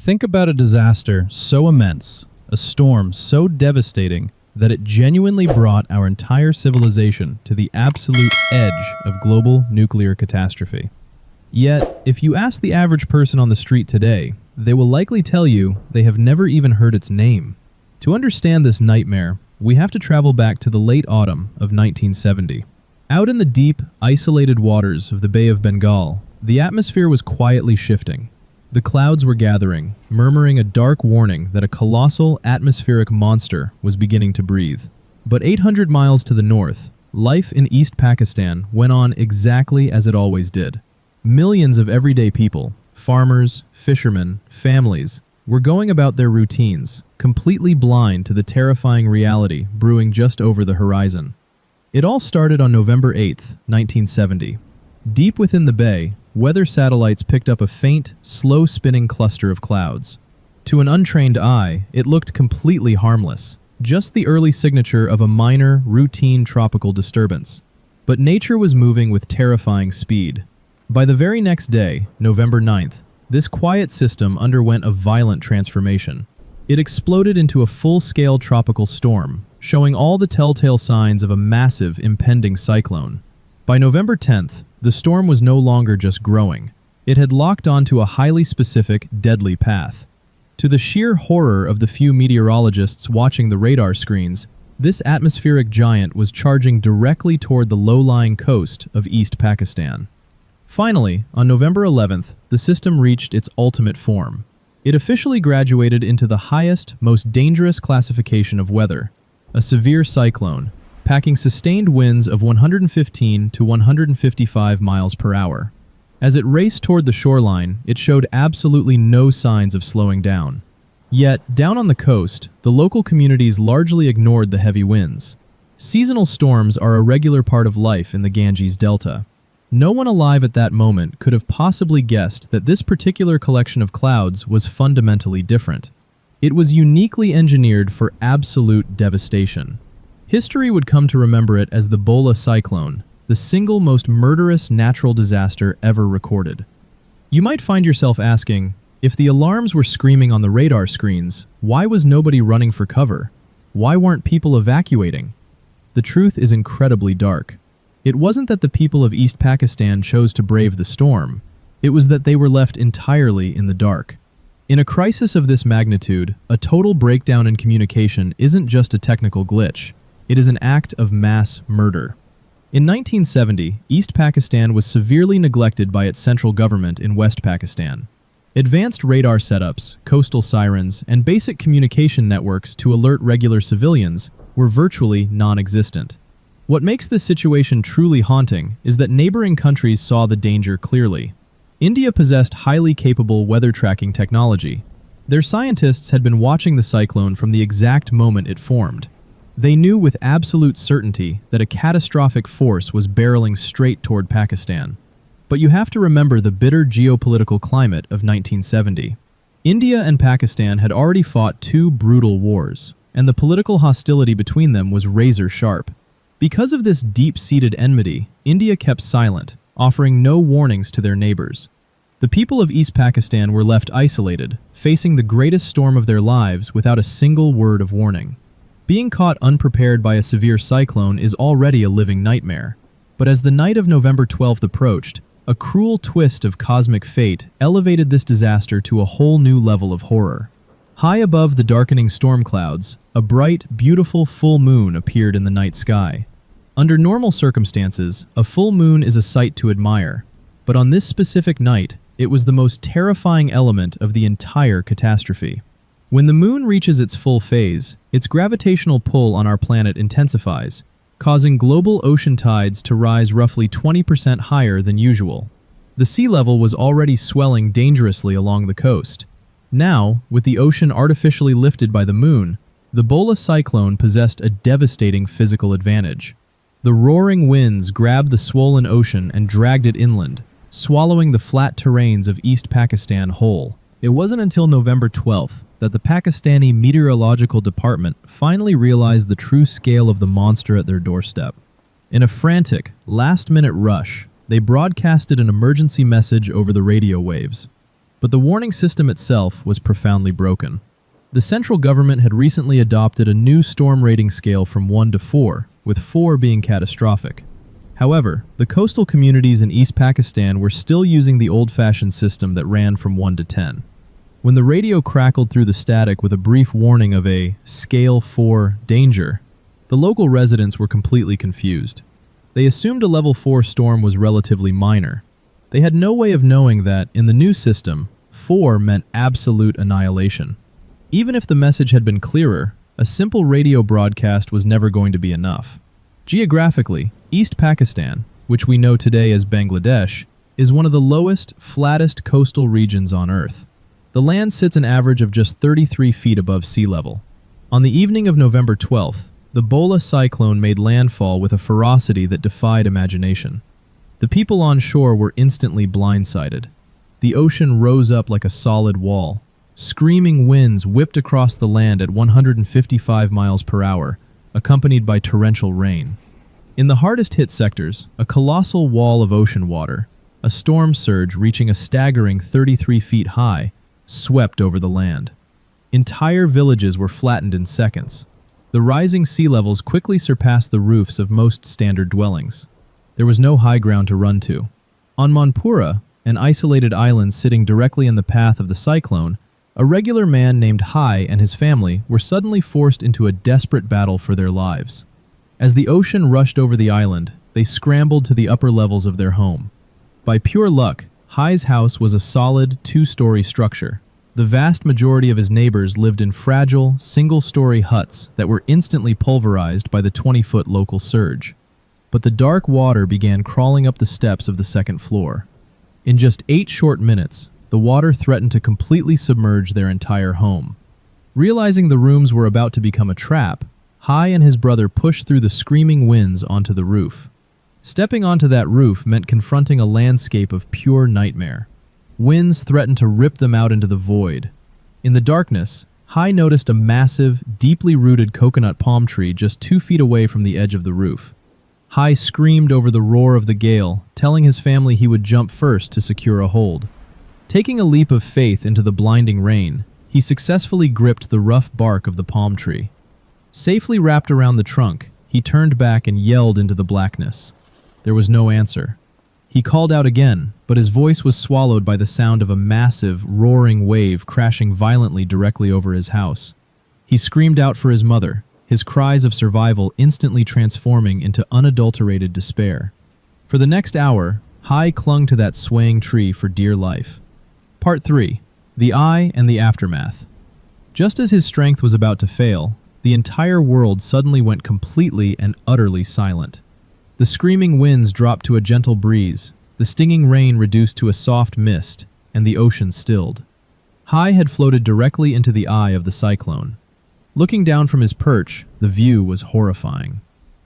Think about a disaster so immense, a storm so devastating, that it genuinely brought our entire civilization to the absolute edge of global nuclear catastrophe. Yet, if you ask the average person on the street today, they will likely tell you they have never even heard its name. To understand this nightmare, we have to travel back to the late autumn of 1970. Out in the deep, isolated waters of the Bay of Bengal, the atmosphere was quietly shifting. The clouds were gathering, murmuring a dark warning that a colossal atmospheric monster was beginning to breathe. But 800 miles to the north, life in East Pakistan went on exactly as it always did. Millions of everyday people, farmers, fishermen, families, were going about their routines, completely blind to the terrifying reality brewing just over the horizon. It all started on November 8th, 1970. Deep within the bay, weather satellites picked up a faint, slow-spinning cluster of clouds. To an untrained eye, it looked completely harmless, just the early signature of a minor, routine tropical disturbance. But nature was moving with terrifying speed. By the very next day, November 9th, this quiet system underwent a violent transformation. It exploded into a full-scale tropical storm, showing all the telltale signs of a massive, impending cyclone. By November 10th, the storm was no longer just growing. It had locked onto a highly specific, deadly path. To the sheer horror of the few meteorologists watching the radar screens, this atmospheric giant was charging directly toward the low-lying coast of East Pakistan. Finally, on November 11th, the system reached its ultimate form. It officially graduated into the highest, most dangerous classification of weather, a severe cyclone, packing sustained winds of 115 to 155 miles per hour. As it raced toward the shoreline, it showed absolutely no signs of slowing down. Yet, down on the coast, the local communities largely ignored the heavy winds. Seasonal storms are a regular part of life in the Ganges Delta. No one alive at that moment could have possibly guessed that this particular collection of clouds was fundamentally different. It was uniquely engineered for absolute devastation. History would come to remember it as the Bhola Cyclone, the single most murderous natural disaster ever recorded. You might find yourself asking, if the alarms were screaming on the radar screens, why was nobody running for cover? Why weren't people evacuating? The truth is incredibly dark. It wasn't that the people of East Pakistan chose to brave the storm. It was that they were left entirely in the dark. In a crisis of this magnitude, a total breakdown in communication isn't just a technical glitch. It is an act of mass murder. In 1970, East Pakistan was severely neglected by its central government in West Pakistan. Advanced radar setups, coastal sirens, and basic communication networks to alert regular civilians were virtually non-existent. What makes this situation truly haunting is that neighboring countries saw the danger clearly. India possessed highly capable weather tracking technology. Their scientists had been watching the cyclone from the exact moment it formed. They knew with absolute certainty that a catastrophic force was barreling straight toward Pakistan. But you have to remember the bitter geopolitical climate of 1970. India and Pakistan had already fought two brutal wars, and the political hostility between them was razor sharp. Because of this deep-seated enmity, India kept silent, offering no warnings to their neighbors. The people of East Pakistan were left isolated, facing the greatest storm of their lives without a single word of warning. Being caught unprepared by a severe cyclone is already a living nightmare. But as the night of November 12th approached, a cruel twist of cosmic fate elevated this disaster to a whole new level of horror. High above the darkening storm clouds, a bright, beautiful full moon appeared in the night sky. Under normal circumstances, a full moon is a sight to admire. But on this specific night, it was the most terrifying element of the entire catastrophe. When the moon reaches its full phase, its gravitational pull on our planet intensifies, causing global ocean tides to rise roughly 20% higher than usual. The sea level was already swelling dangerously along the coast. Now, with the ocean artificially lifted by the moon, the Bhola Cyclone possessed a devastating physical advantage. The roaring winds grabbed the swollen ocean and dragged it inland, swallowing the flat terrains of East Pakistan whole. It wasn't until November 12th that the Pakistani Meteorological Department finally realized the true scale of the monster at their doorstep. In a frantic, last-minute rush, they broadcasted an emergency message over the radio waves. But the warning system itself was profoundly broken. The central government had recently adopted a new storm rating scale from 1 to 4, with 4 being catastrophic. However, the coastal communities in East Pakistan were still using the old-fashioned system that ran from 1 to 10. When the radio crackled through the static with a brief warning of a Scale 4 danger, the local residents were completely confused. They assumed a level 4 storm was relatively minor. They had no way of knowing that, in the new system, 4 meant absolute annihilation. Even if the message had been clearer, a simple radio broadcast was never going to be enough. Geographically, East Pakistan, which we know today as Bangladesh, is one of the lowest, flattest coastal regions on Earth. The land sits an average of just 33 feet above sea level. On the evening of November 12th, the Bhola Cyclone made landfall with a ferocity that defied imagination. The people on shore were instantly blindsided. The ocean rose up like a solid wall. Screaming winds whipped across the land at 155 miles per hour, accompanied by torrential rain. In the hardest-hit sectors, a colossal wall of ocean water, a storm surge reaching a staggering 33 feet high, swept over the land. Entire villages were flattened in seconds. The rising sea levels quickly surpassed the roofs of most standard dwellings. There was no high ground to run to. On Manpura, an isolated island sitting directly in the path of the cyclone, a regular man named Hai and his family were suddenly forced into a desperate battle for their lives. As the ocean rushed over the island, they scrambled to the upper levels of their home. By pure luck, Hai's house was a solid, 2-story structure. The vast majority of his neighbors lived in fragile, single-story huts that were instantly pulverized by the 20-foot local surge. But the dark water began crawling up the steps of the second floor. In just 8 short minutes, the water threatened to completely submerge their entire home. Realizing the rooms were about to become a trap, Hai and his brother pushed through the screaming winds onto the roof. Stepping onto that roof meant confronting a landscape of pure nightmare. Winds threatened to rip them out into the void. In the darkness, Hai noticed a massive, deeply rooted coconut palm tree just 2 feet away from the edge of the roof. Hai screamed over the roar of the gale, telling his family he would jump first to secure a hold. Taking a leap of faith into the blinding rain, he successfully gripped the rough bark of the palm tree. Safely wrapped around the trunk, he turned back and yelled into the blackness. There was no answer. He called out again, but his voice was swallowed by the sound of a massive, roaring wave crashing violently directly over his house. He screamed out for his mother, his cries of survival instantly transforming into unadulterated despair. For the next hour, Hai clung to that swaying tree for dear life. Part 3. The Eye and the Aftermath. Just as his strength was about to fail, the entire world suddenly went completely and utterly silent. The screaming winds dropped to a gentle breeze, the stinging rain reduced to a soft mist, and the ocean stilled. Hai had floated directly into the eye of the cyclone. Looking down from his perch, the view was horrifying.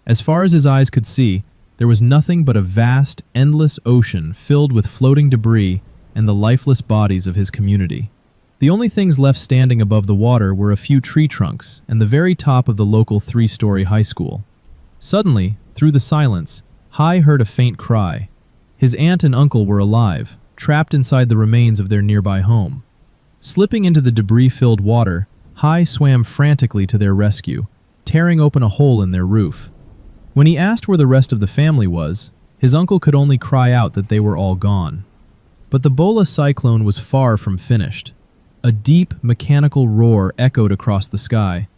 As far as his eyes could see, there was nothing but a vast, endless ocean filled with floating debris and the lifeless bodies of his community. The only things left standing above the water were a few tree trunks and the very top of the local 3-story high school. Suddenly, through the silence, Hai heard a faint cry. His aunt and uncle were alive, trapped inside the remains of their nearby home. Slipping into the debris-filled water, Hai swam frantically to their rescue, tearing open a hole in their roof. When he asked where the rest of the family was, his uncle could only cry out that they were all gone. But the Bhola Cyclone was far from finished. A deep, mechanical roar echoed across the sky.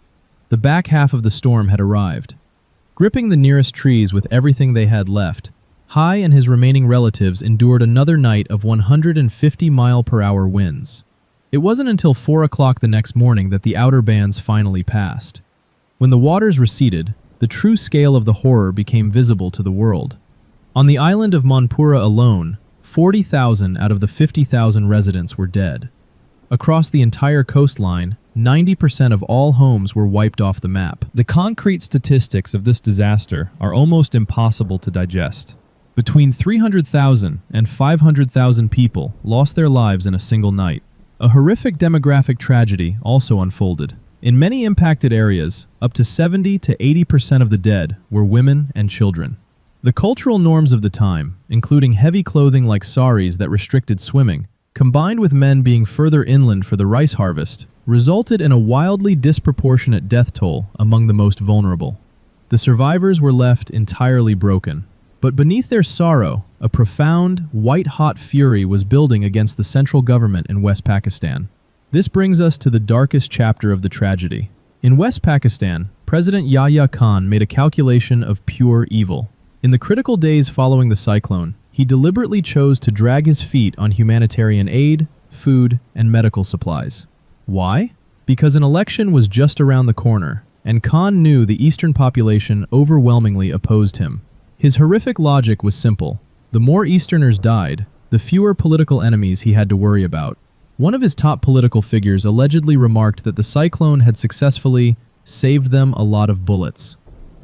The back half of the storm had arrived. Gripping the nearest trees with everything they had left, Hai and his remaining relatives endured another night of 150-mile-per-hour winds. It wasn't until 4 o'clock the next morning that the outer bands finally passed. When the waters receded, the true scale of the horror became visible to the world. On the island of Manpura alone, 40,000 out of the 50,000 residents were dead. Across the entire coastline, 90% of all homes were wiped off the map. The concrete statistics of this disaster are almost impossible to digest. Between 300,000 and 500,000 people lost their lives in a single night. A horrific demographic tragedy also unfolded. In many impacted areas, up to 70 to 80% of the dead were women and children. The cultural norms of the time, including heavy clothing like saris that restricted swimming, combined with men being further inland for the rice harvest, resulted in a wildly disproportionate death toll among the most vulnerable. The survivors were left entirely broken. But beneath their sorrow, a profound, white-hot fury was building against the central government in West Pakistan. This brings us to the darkest chapter of the tragedy. In West Pakistan, President Yahya Khan made a calculation of pure evil. In the critical days following the cyclone, he deliberately chose to drag his feet on humanitarian aid, food, and medical supplies. Why? Because an election was just around the corner, and Khan knew the eastern population overwhelmingly opposed him. His horrific logic was simple. The more Easterners died, the fewer political enemies he had to worry about. One of his top political figures allegedly remarked that the cyclone had successfully saved them a lot of bullets.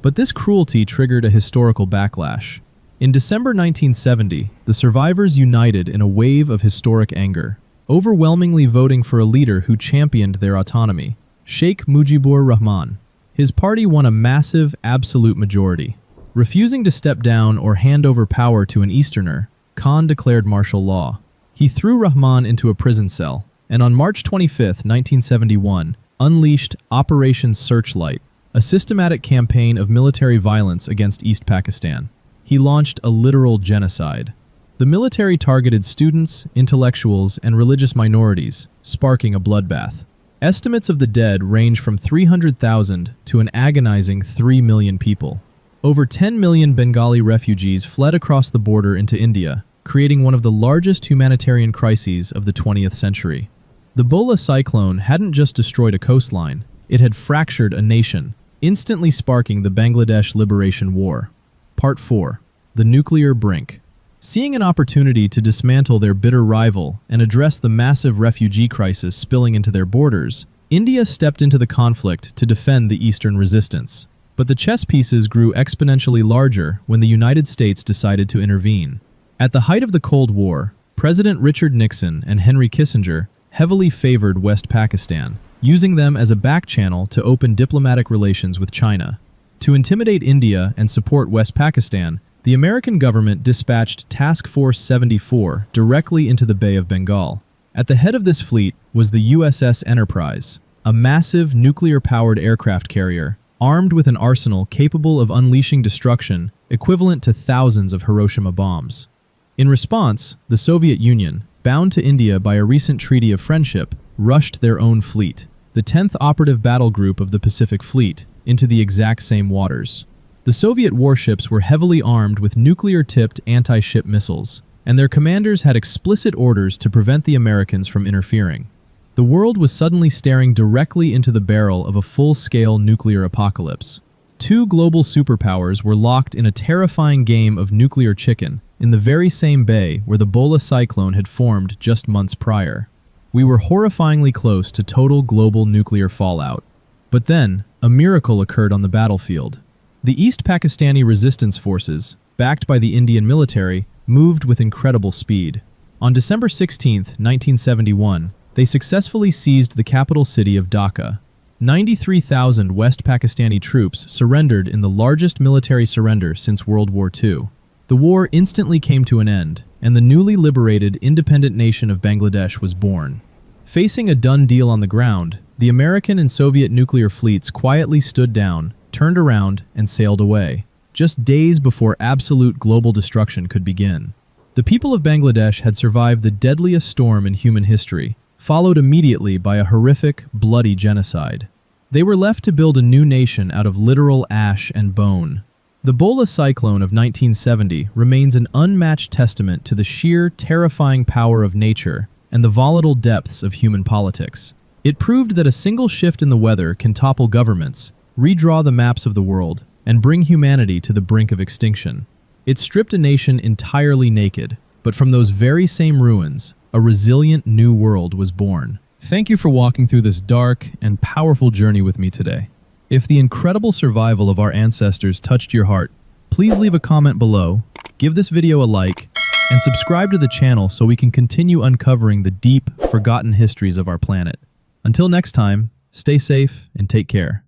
But this cruelty triggered a historical backlash. In December 1970, the survivors united in a wave of historic anger, overwhelmingly voting for a leader who championed their autonomy, Sheikh Mujibur Rahman. His party won a massive, absolute majority. Refusing to step down or hand over power to an Easterner, Khan declared martial law. He threw Rahman into a prison cell, and on March 25, 1971, unleashed Operation Searchlight, a systematic campaign of military violence against East Pakistan. He launched a literal genocide. The military targeted students, intellectuals, and religious minorities, sparking a bloodbath. Estimates of the dead range from 300,000 to an agonizing 3 million people. Over 10 million Bengali refugees fled across the border into India, creating one of the largest humanitarian crises of the 20th century. The Bhola Cyclone hadn't just destroyed a coastline, it had fractured a nation, instantly sparking the Bangladesh Liberation War. Part 4. The Nuclear Brink. Seeing an opportunity to dismantle their bitter rival and address the massive refugee crisis spilling into their borders, India stepped into the conflict to defend the Eastern resistance. But the chess pieces grew exponentially larger when the United States decided to intervene. At the height of the Cold War, President Richard Nixon and Henry Kissinger heavily favored West Pakistan, using them as a back channel to open diplomatic relations with China. To intimidate India and support West Pakistan, the American government dispatched Task Force 74 directly into the Bay of Bengal. At the head of this fleet was the USS Enterprise, a massive nuclear-powered aircraft carrier armed with an arsenal capable of unleashing destruction equivalent to thousands of Hiroshima bombs. In response, the Soviet Union, bound to India by a recent treaty of friendship, rushed their own fleet, the 10th Operative Battle Group of the Pacific Fleet, into the exact same waters. The Soviet warships were heavily armed with nuclear-tipped anti-ship missiles, and their commanders had explicit orders to prevent the Americans from interfering. The world was suddenly staring directly into the barrel of a full-scale nuclear apocalypse. Two global superpowers were locked in a terrifying game of nuclear chicken in the very same bay where the Bhola Cyclone had formed just months prior. We were horrifyingly close to total global nuclear fallout. But then, a miracle occurred on the battlefield. The East Pakistani resistance forces, backed by the Indian military, moved with incredible speed. On December 16, 1971, they successfully seized the capital city of Dhaka. 93,000 West Pakistani troops surrendered in the largest military surrender since World War II. The war instantly came to an end, and the newly liberated independent nation of Bangladesh was born. Facing a done deal on the ground, the American and Soviet nuclear fleets quietly stood down, turned around, and sailed away, just days before absolute global destruction could begin. The people of Bangladesh had survived the deadliest storm in human history, followed immediately by a horrific, bloody genocide. They were left to build a new nation out of literal ash and bone. The Bhola Cyclone of 1970 remains an unmatched testament to the sheer, terrifying power of nature and the volatile depths of human politics. It proved that a single shift in the weather can topple governments, redraw the maps of the world, and bring humanity to the brink of extinction. It stripped a nation entirely naked, but from those very same ruins, a resilient new world was born. Thank you for walking through this dark and powerful journey with me today. If the incredible survival of our ancestors touched your heart, please leave a comment below, give this video a like, and subscribe to the channel so we can continue uncovering the deep, forgotten histories of our planet. Until next time, stay safe and take care.